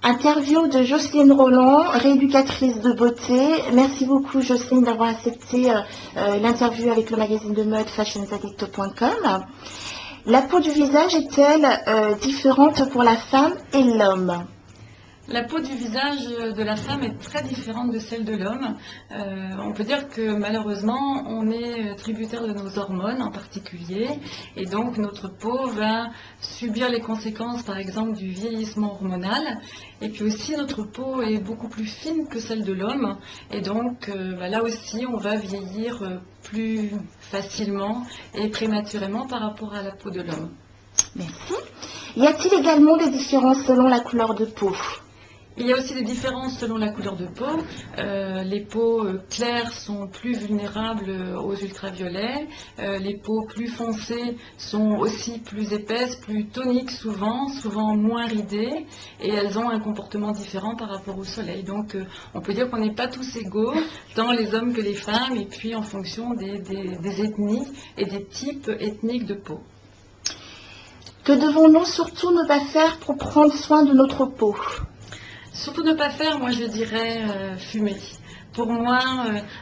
Interview de Jocelyne Roland, rééducatrice de beauté. Merci beaucoup Jocelyne d'avoir accepté l'interview avec le magazine de mode fashionsaddict.com. La peau du visage est-elle différente pour la femme et l'homme? La peau du visage de la femme est très différente de celle de l'homme. On peut dire que malheureusement, on est tributaire de nos hormones en particulier, et donc notre peau va subir les conséquences, par exemple, du vieillissement hormonal. Et puis aussi, notre peau est beaucoup plus fine que celle de l'homme, et donc là aussi, on va vieillir plus facilement et prématurément par rapport à la peau de l'homme. Merci. Y a-t-il également des différences selon la couleur de peau? Il y a aussi des différences selon la couleur de peau. Les peaux claires sont plus vulnérables aux ultraviolets. Les peaux plus foncées sont aussi plus épaisses, plus toniques souvent moins ridées. Et elles ont un comportement différent par rapport au soleil. Donc on peut dire qu'on n'est pas tous égaux, tant les hommes que les femmes, et puis en fonction des ethnies et des types ethniques de peau. Que devons-nous surtout ne pas faire pour prendre soin de notre peau? Surtout ne pas faire, moi je dirais fumer. Pour moi,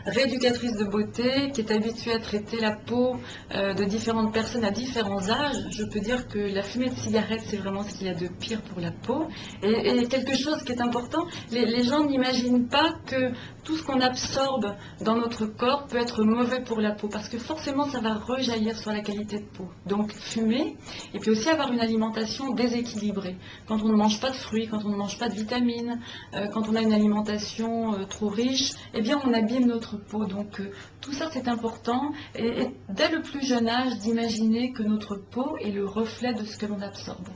rééducatrice de beauté, qui est habituée à traiter la peau de différentes personnes à différents âges, je peux dire que la fumée de cigarette, c'est vraiment ce qu'il y a de pire pour la peau. Et quelque chose qui est important, les gens n'imaginent pas que tout ce qu'on absorbe dans notre corps peut être mauvais pour la peau, parce que forcément, ça va rejaillir sur la qualité de peau. Donc, fumer, et puis aussi avoir une alimentation déséquilibrée. Quand on ne mange pas de fruits, quand on ne mange pas de vitamines, quand on a une alimentation trop riche, eh bien on abîme notre peau. Donc tout ça c'est important, et dès le plus jeune âge d'imaginer que notre peau est le reflet de ce que l'on absorbe.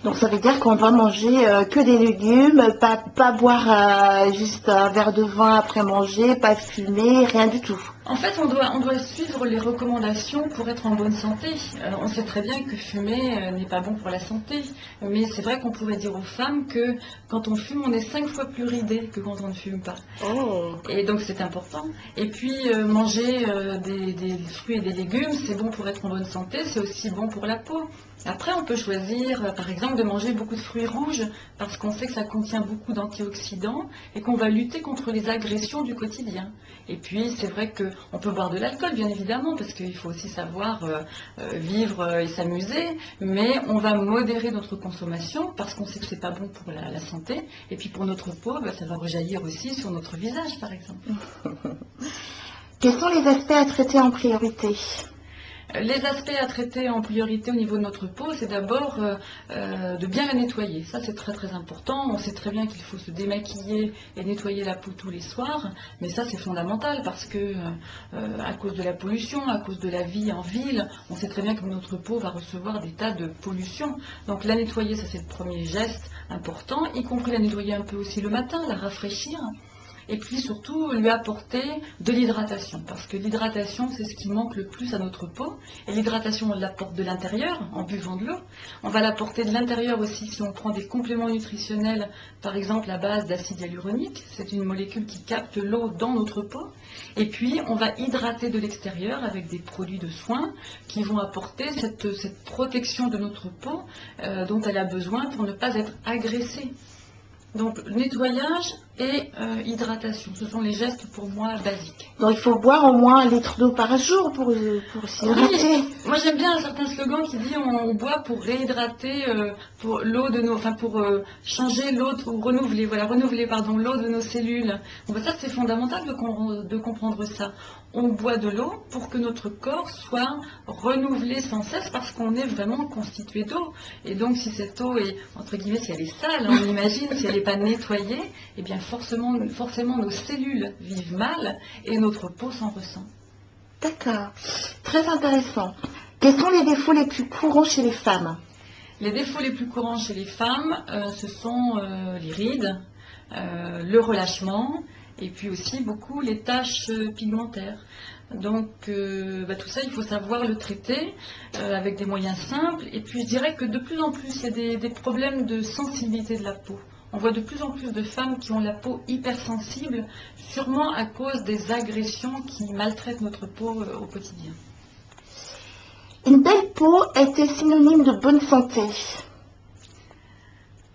Donc ça veut dire qu'on doit manger que des légumes, pas boire juste un verre de vin après manger, pas fumer, rien du tout. En fait, on doit suivre les recommandations pour être en bonne santé. On sait très bien que fumer n'est pas bon pour la santé, mais c'est vrai qu'on pourrait dire aux femmes que quand on fume, on est 5 fois plus ridé que quand on ne fume pas. Oh. Et donc c'est important. Et puis manger des fruits et des légumes, c'est bon pour être en bonne santé, c'est aussi bon pour la peau. Après, on peut choisir, par exemple, de manger beaucoup de fruits rouges, parce qu'on sait que ça contient beaucoup d'antioxydants et qu'on va lutter contre les agressions du quotidien. Et puis, c'est vrai qu'on peut boire de l'alcool, bien évidemment, parce qu'il faut aussi savoir vivre et s'amuser, mais on va modérer notre consommation, parce qu'on sait que c'est pas bon pour la santé. Et puis, pour notre peau, ça va rejaillir aussi sur notre visage, par exemple. Quels sont les aspects à traiter en priorité? Les aspects à traiter en priorité au niveau de notre peau, c'est d'abord de bien la nettoyer. Ça, c'est très très important. On sait très bien qu'il faut se démaquiller et nettoyer la peau tous les soirs, mais ça, c'est fondamental parce que à cause de la pollution, à cause de la vie en ville, on sait très bien que notre peau va recevoir des tas de pollution. Donc la nettoyer, ça c'est le premier geste important, y compris la nettoyer un peu aussi le matin, la rafraîchir. Et puis surtout lui apporter de l'hydratation, parce que l'hydratation c'est ce qui manque le plus à notre peau, et l'hydratation on l'apporte de l'intérieur en buvant de l'eau, on va l'apporter de l'intérieur aussi si on prend des compléments nutritionnels, par exemple à base d'acide hyaluronique, c'est une molécule qui capte l'eau dans notre peau, et puis on va hydrater de l'extérieur avec des produits de soins qui vont apporter cette protection de notre peau dont elle a besoin pour ne pas être agressée. Donc nettoyage et hydratation, ce sont les gestes pour moi basiques. Donc il faut boire au moins 1 litre d'eau par jour pour s'hydrater. Oui, moi j'aime bien un certain slogan qui dit on boit pour réhydrater pour l'eau de nos, enfin pour changer l'eau ou renouveler, voilà, renouveler pardon l'eau de nos cellules. Donc ça c'est fondamental de comprendre ça. On boit de l'eau pour que notre corps soit renouvelé sans cesse parce qu'on est vraiment constitué d'eau. Et donc si cette eau est, entre guillemets, si elle est sale, on imagine, si elle n'est pas nettoyée, eh bien forcément nos cellules vivent mal et notre peau s'en ressent. D'accord, très intéressant. Quels sont les défauts les plus courants chez les femmes? Les défauts les plus courants chez les femmes, ce sont les rides, le relâchement, et puis aussi beaucoup les taches pigmentaires. Donc tout ça, il faut savoir le traiter avec des moyens simples. Et puis je dirais que de plus en plus, il y a des problèmes de sensibilité de la peau. On voit de plus en plus de femmes qui ont la peau hypersensible, sûrement à cause des agressions qui maltraitent notre peau au quotidien. Une belle peau est-elle synonyme de bonne santé?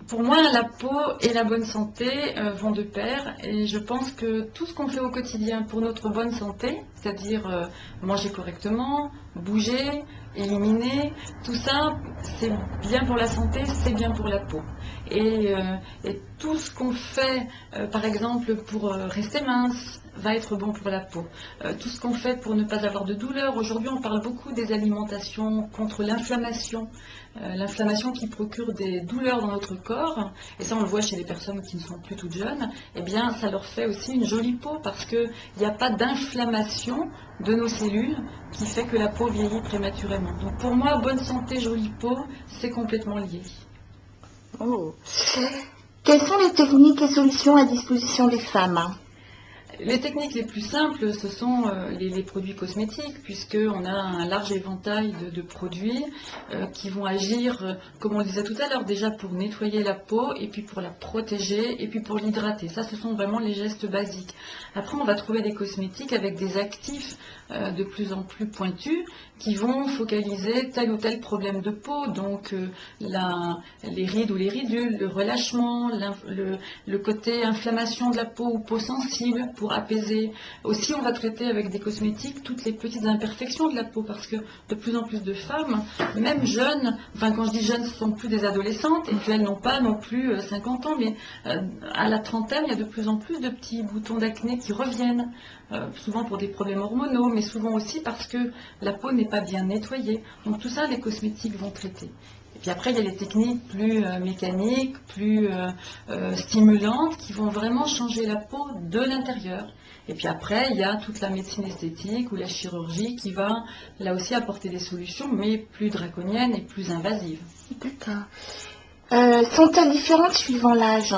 Pour moi, la peau et la bonne santé vont de pair, et je pense que tout ce qu'on fait au quotidien pour notre bonne santé, c'est-à-dire manger correctement, bouger, éliminer, tout ça, c'est bien pour la santé, c'est bien pour la peau. Et tout ce qu'on fait, par exemple, pour rester mince, va être bon pour la peau. Tout ce qu'on fait pour ne pas avoir de douleur. Aujourd'hui, on parle beaucoup des alimentations contre l'inflammation. L'inflammation qui procure des douleurs dans notre corps, et ça on le voit chez les personnes qui ne sont plus toutes jeunes, eh bien ça leur fait aussi une jolie peau parce qu'il n'y a pas d'inflammation de nos cellules qui fait que la peau vieillit prématurément. Donc pour moi, bonne santé, jolie peau, c'est complètement lié. Oh. Quelles sont les techniques et solutions à disposition des femmes? Les techniques les plus simples, ce sont les produits cosmétiques, puisqu'on a un large éventail de produits qui vont agir, comme on le disait tout à l'heure, déjà pour nettoyer la peau, et puis pour la protéger, et puis pour l'hydrater. Ça, ce sont vraiment les gestes basiques. Après, on va trouver des cosmétiques avec des actifs de plus en plus pointus, qui vont focaliser tel ou tel problème de peau, donc les rides ou les ridules, le relâchement, le côté inflammation de la peau ou peau sensible, pour apaiser. Aussi, on va traiter avec des cosmétiques toutes les petites imperfections de la peau, parce que de plus en plus de femmes, même jeunes, enfin quand je dis jeunes, ce ne sont plus des adolescentes, et puis elles n'ont pas non plus 50 ans, mais à la trentaine, il y a de plus en plus de petits boutons d'acné qui reviennent, souvent pour des problèmes hormonaux, mais souvent aussi parce que la peau n'est pas bien nettoyée. Donc tout ça, les cosmétiques vont traiter. Et puis après, il y a les techniques plus mécaniques, plus stimulantes, qui vont vraiment changer la peau de l'intérieur. Et puis après, il y a toute la médecine esthétique ou la chirurgie qui va, là aussi, apporter des solutions, mais plus draconiennes et plus invasives. D'accord. Sont-elles différentes suivant l'âge?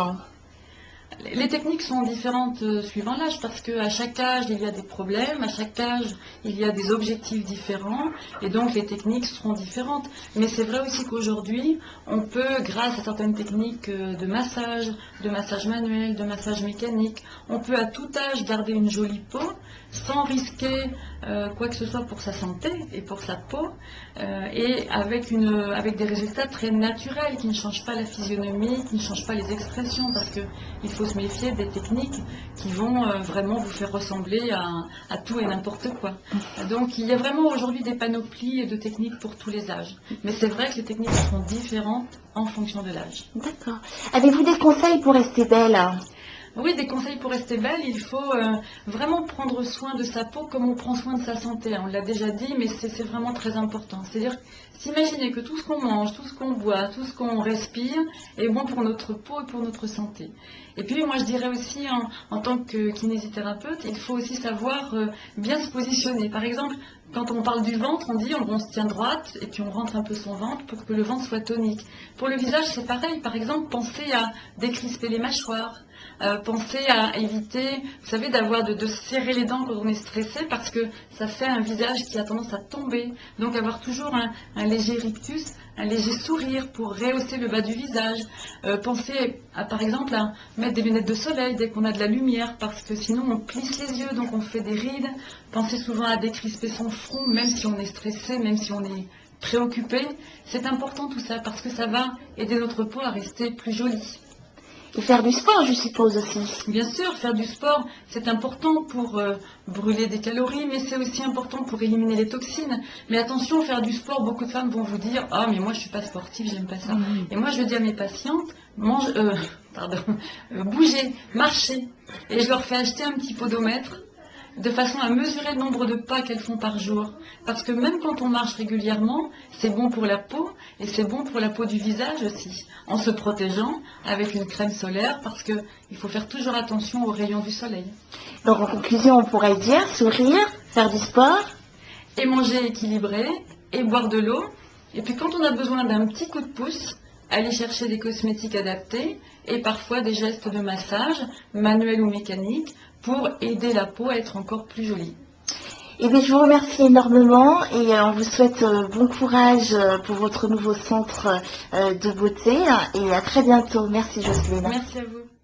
Les techniques sont différentes suivant l'âge, parce qu'à chaque âge, il y a des problèmes, à chaque âge, il y a des objectifs différents, et donc les techniques seront différentes. Mais c'est vrai aussi qu'aujourd'hui, on peut, grâce à certaines techniques de massage manuel, de massage mécanique, on peut à tout âge garder une jolie peau, sans risquer quoi que ce soit pour sa santé et pour sa peau, et avec des résultats très naturels, qui ne changent pas la physionomie, qui ne changent pas les expressions, parce qu'il faut se méfier des techniques qui vont vraiment vous faire ressembler à tout et n'importe quoi. Donc il y a vraiment aujourd'hui des panoplies de techniques pour tous les âges. Mais c'est vrai que les techniques seront différentes en fonction de l'âge. D'accord. Avez-vous des conseils pour rester belle? Oui, des conseils pour rester belle, il faut vraiment prendre soin de sa peau comme on prend soin de sa santé. On l'a déjà dit, mais c'est vraiment très important. C'est-à-dire, s'imaginer que tout ce qu'on mange, tout ce qu'on boit, tout ce qu'on respire est bon pour notre peau et pour notre santé. Et puis, moi, je dirais aussi, en tant que kinésithérapeute, il faut aussi savoir bien se positionner. Par exemple, quand on parle du ventre, on dit on se tient droite et puis on rentre un peu son ventre pour que le ventre soit tonique. Pour le visage, c'est pareil. Par exemple, pensez à décrisper les mâchoires. Pensez à éviter, vous savez, de serrer les dents quand on est stressé, parce que ça fait un visage qui a tendance à tomber. Donc avoir toujours un léger rictus, un léger sourire pour rehausser le bas du visage. Pensez par exemple à mettre des lunettes de soleil dès qu'on a de la lumière, parce que sinon on plisse les yeux, donc on fait des rides. Pensez souvent à décrisper son front, même si on est stressé, même si on est préoccupé. C'est important tout ça, parce que ça va aider notre peau à rester plus jolie. Et faire du sport, je suppose aussi. Bien sûr, faire du sport, c'est important pour brûler des calories, mais c'est aussi important pour éliminer les toxines. Mais attention, faire du sport, beaucoup de femmes vont vous dire « Ah, mais moi, je ne suis pas sportive, j'aime pas ça. Et moi, je dis à mes patientes « Bougez, marchez. » Et je leur fais acheter un petit podomètre, de façon à mesurer le nombre de pas qu'elles font par jour. Parce que même quand on marche régulièrement, c'est bon pour la peau, et c'est bon pour la peau du visage aussi, en se protégeant avec une crème solaire, parce qu'il faut faire toujours attention aux rayons du soleil. Donc en conclusion, on pourrait dire sourire, faire du sport. Et manger équilibré, et boire de l'eau. Et puis quand on a besoin d'un petit coup de pouce, aller chercher des cosmétiques adaptés, et parfois des gestes de massage, manuels ou mécaniques, pour aider la peau à être encore plus jolie. Eh bien, je vous remercie énormément et on vous souhaite bon courage pour votre nouveau centre de beauté et à très bientôt. Merci Jocelyne. Merci à vous.